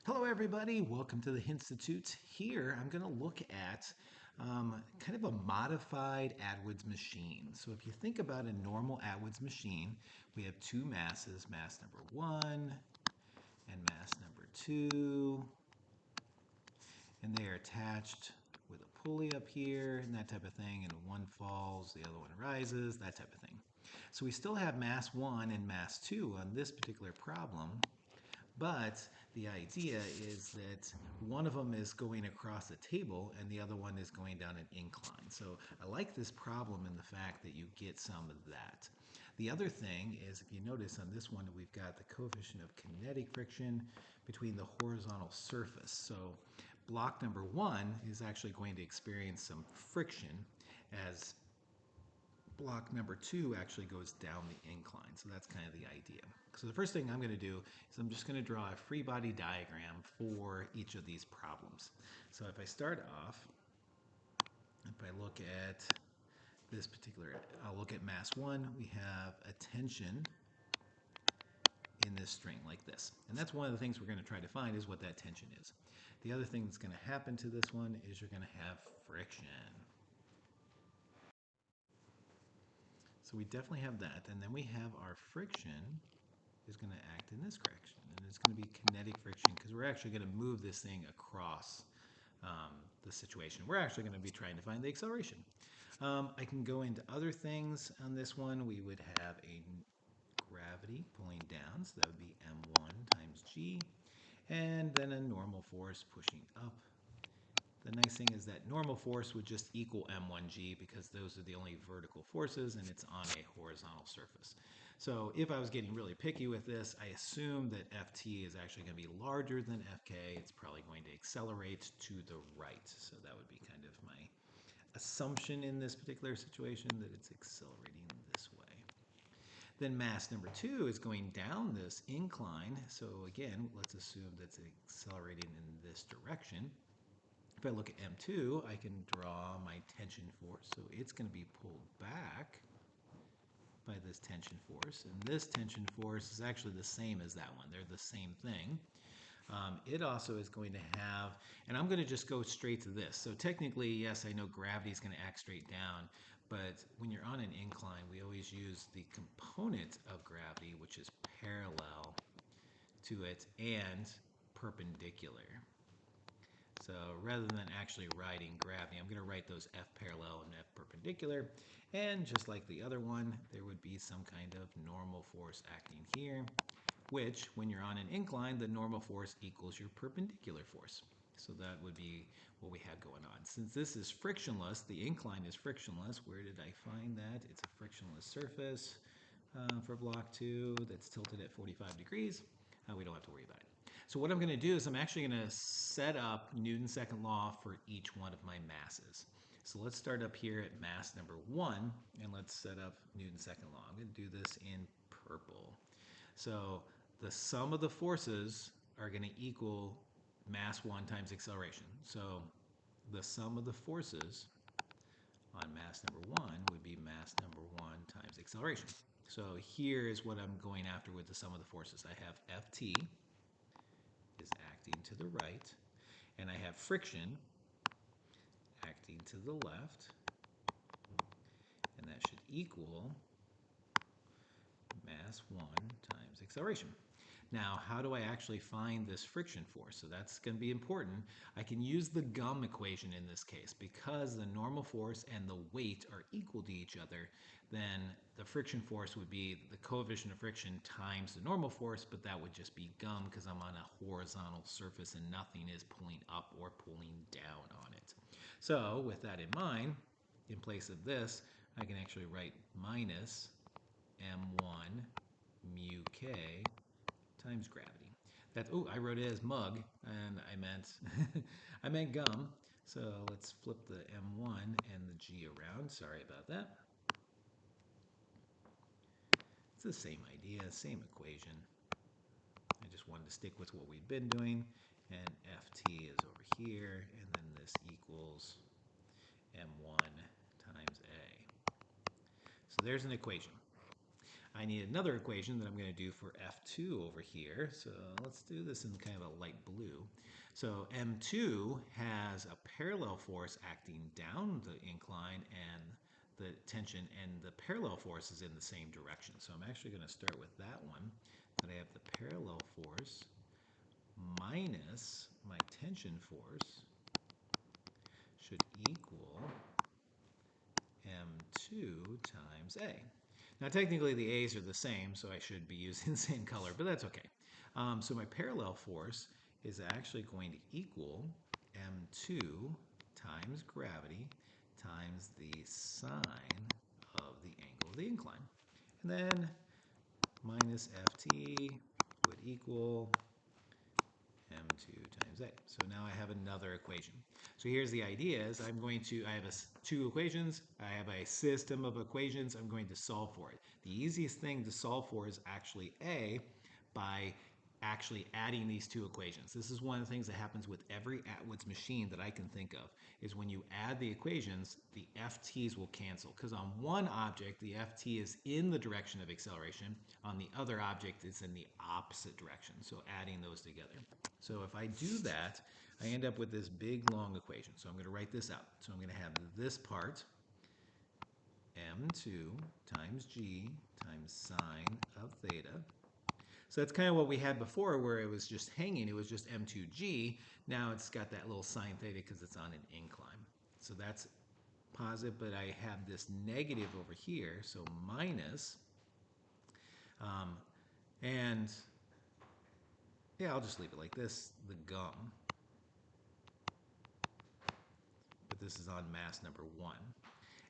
Hello, everybody. Welcome to the Hinstitute. Here, I'm going to look at kind of a modified Atwood's machine. So if you think about a normal Atwood's machine, we have two masses, mass number 1 and mass number 2, and they are attached with a pulley up here and that type of thing, and one falls, the other one rises, that type of thing. So we still have mass 1 and mass 2 on this particular problem, but the idea is that one of them is going across a table and the other one is going down an incline. So I like this problem in the fact that you get some of that. The other thing is, if you notice on this one, we've got the coefficient of kinetic friction between the horizontal surface. So block number 1 is actually going to experience some friction as block number 2 actually goes down the incline. So that's kind of the idea. So the first thing I'm going to do is I'm just going to draw a free body diagram for each of these problems. So if I start off, if I look at this particular, I'll look at mass 1, we have a tension in this string like this. And that's one of the things we're going to try to find is what that tension is. The other thing that's going to happen to this one is you're going to have friction. So we definitely have that. And then we have our friction is going to act in this direction. And it's going to be kinetic friction because we're actually going to move this thing across the situation. We're actually going to be trying to find the acceleration. I can go into other things on this one. We would have a gravity pulling down, so that would be m1 times g, and then a normal force pushing up. The nice thing is that normal force would just equal m1g because those are the only vertical forces and it's on a horizontal surface. So if I was getting really picky with this, I assume that Ft is actually going to be larger than Fk. It's probably going to accelerate to the right. So that would be kind of my assumption in this particular situation, that it's accelerating this way. Then mass number 2 is going down this incline. So again, let's assume that's accelerating in this direction. If I look at M2, I can draw my tension force. So it's going to be pulled back by this tension force. And this tension force is actually the same as that one. They're the same thing. It also is going to have, and I'm going to just go straight to this. So technically, yes, I know gravity is going to act straight down, but when you're on an incline, we always use the component of gravity, which is parallel to it and perpendicular. So rather than actually writing gravity, I'm going to write those F parallel and F perpendicular. And just like the other one, there would be some kind of normal force acting here, which when you're on an incline, the normal force equals your perpendicular force. So that would be what we have going on. Since this is frictionless, the incline is frictionless. Where did I find that? It's a frictionless surface for block 2 that's tilted at 45 degrees. We don't have to worry about it. So what I'm going to do is I'm actually going to set up Newton's second law for each one of my masses. So let's start up here at mass number 1, and let's set up Newton's second law. I'm going to do this in purple. So the sum of the forces are going to equal mass 1 times acceleration. So the sum of the forces on mass number 1 would be mass number 1 times acceleration. So here is what I'm going after with the sum of the forces. I have Ft is acting to the right, and I have friction acting to the left, and that should equal mass 1 times acceleration. Now, how do I actually find this friction force? So that's going to be important. I can use the GUM equation in this case. Because the normal force and the weight are equal to each other, then the friction force would be the coefficient of friction times the normal force, but that would just be GUM because I'm on a horizontal surface and nothing is pulling up or pulling down on it. So with that in mind, in place of this, I can actually write minus m1 mu k times gravity. That's, oh, I wrote it as mug, and I meant I meant gum. So let's flip the M1 and the G around. Sorry about that. It's the same idea, same equation. I just wanted to stick with what we've been doing. And Ft is over here, and then this equals M1 times A. So there's an equation. I need another equation that I'm going to do for F2 over here. So let's do this in kind of a light blue. So M2 has a parallel force acting down the incline and the tension, and the parallel force is in the same direction. So I'm actually going to start with that one. That I have the parallel force minus my tension force should equal M2 times A. Now technically the A's are the same, so I should be using the same color, but that's okay. So my parallel force is actually going to equal M2 times gravity times the sine of the angle of the incline. And then minus Ft would equal M2 times A. So now I have another equation. So here's the idea is I have two equations, I have a system of equations, I'm going to solve for it. The easiest thing to solve for is actually A, by actually adding these two equations. This is one of the things that happens with every Atwood's machine that I can think of, is when you add the equations, the FTs will cancel. Because on one object, the FT is in the direction of acceleration, on the other object, it's in the opposite direction. So adding those together. So if I do that, I end up with this big long equation. So I'm going to write this out. So I'm going to have this part, m2 times g times sine of theta. So that's kind of what we had before, where it was just hanging. It was just m2g. Now it's got that little sine theta because it's on an incline. So that's positive, but I have this negative over here. So minus, and yeah, I'll just leave it like this, the gum. But this is on mass number 1.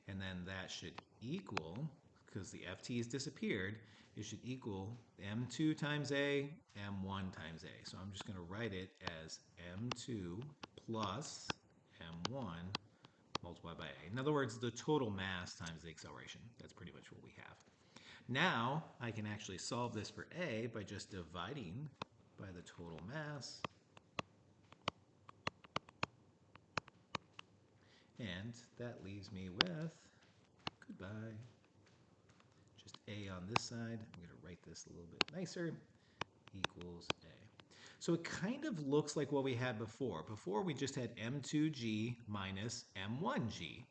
And then that should equal, because the FT has disappeared, it should equal M2 times A, M1 times A. So I'm just going to write it as M2 plus M1 multiplied by A. In other words, the total mass times the acceleration. That's pretty much what we have. Now I can actually solve this for A by just dividing by the total mass. And that leaves me with, goodbye, just A on this side. I'm going to write this a little bit nicer, equals A. So it kind of looks like what we had before. Before we just had M2G minus M1G.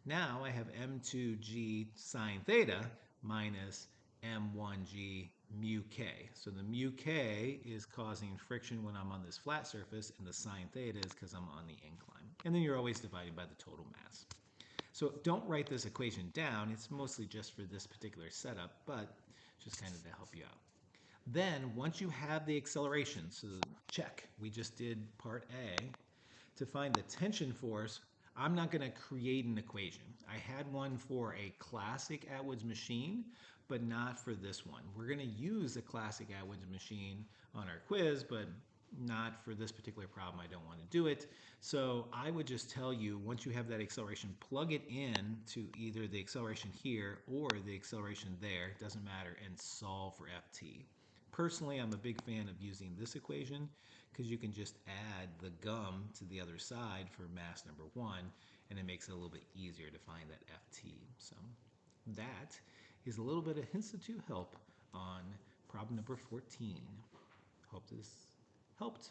Now I have M2G sine theta minus M1G mu k. So the mu k is causing friction when I'm on this flat surface, and the sine theta is because I'm on the incline. And then you're always dividing by the total mass. So don't write this equation down. It's mostly just for this particular setup, but just kind of to help you out. Then once you have the acceleration, so check, we just did part A. To find the tension force, I'm not going to create an equation. I had one for a classic Atwood's machine, but not for this one. We're going to use a classic Atwood's machine on our quiz, but not for this particular problem. I don't want to do it. So I would just tell you, once you have that acceleration, plug it in to either the acceleration here or the acceleration there, it doesn't matter, and solve for FT. Personally, I'm a big fan of using this equation because you can just add the gum to the other side for mass number 1, and it makes it a little bit easier to find that FT. So that is a little bit of Institute help on problem number 14. Hope this helped.